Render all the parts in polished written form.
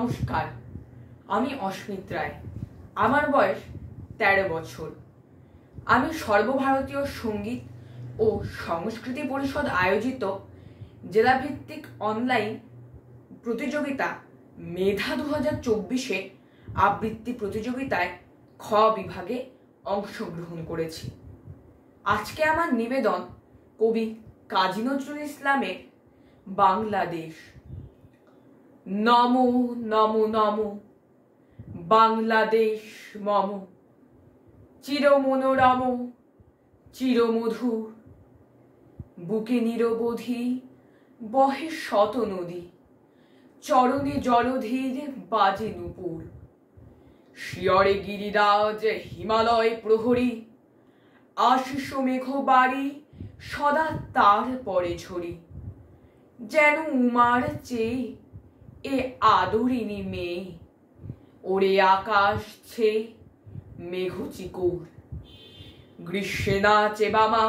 নমস্কার, আমি অস্মিত রায়। আমার বয়স 13 বছর। আমি সর্বভারতীয় সঙ্গীত ও সংস্কৃতি পরিষদ আয়োজিত জেলাভিত্তিক অনলাইন প্রতিযোগিতা মেধা 2024-এ আবৃত্তি প্রতিযোগিতায় খ বিভাগে অংশগ্রহণ করেছি। আজকে আমার নিবেদন কবি কাজী নজরুল ইসলামের বাংলাদেশ। নমো নমো নমো বাংলাদেশ মম, চিরমনোরম চিরমধুর, বুকে নিরবধি বহে শত নদী, চরণে জলধীর বাজে নূপুর, শিয়রে গিরিরাজ হিমালয় প্রহরী, আশিস মেঘ বাড়ি সদা তার পরে ঝরি, যেন উমার চেয়ে এ আদরিনী মেয়ে, ওরে আকাশ ছে মেঘ চিকুর, গ্রীষ্মে নাচে বামা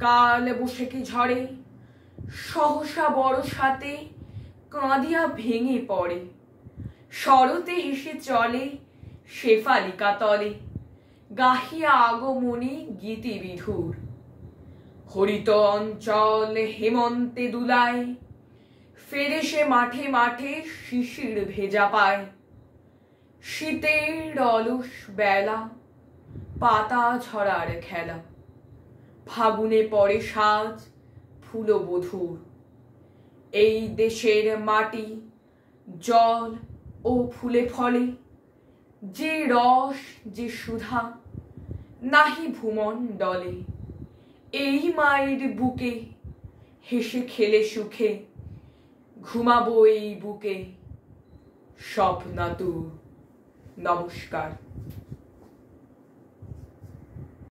কাল বৈশাখী ঝড়ে, সহসা বর্ষাতে কাঁদিয়া ভেঙে পড়ে, শরতে হেসে চলে শেফালিকা তলে, গাহিয়া আগমনী গীতি বিধুর, হরিত অঞ্চল হেমন্তে দুলায়, ফেরে সে মাঠে মাঠে শিশির ভেজা পায়, শীতের অলস বেলা পাতা ঝরার খেলা, ফাগুনে পড়ে সাজ ফুলবধূর, এই দেশের মাটি জল ও ফুলে ফলে, যে রস যে সুধা নাহি ভূমণ্ডলে, এই মায়ের বুকে হেসে খেলে সুখে, ঘুমাবো এই বুকে স্বপ্নাতুর। নমস্কার।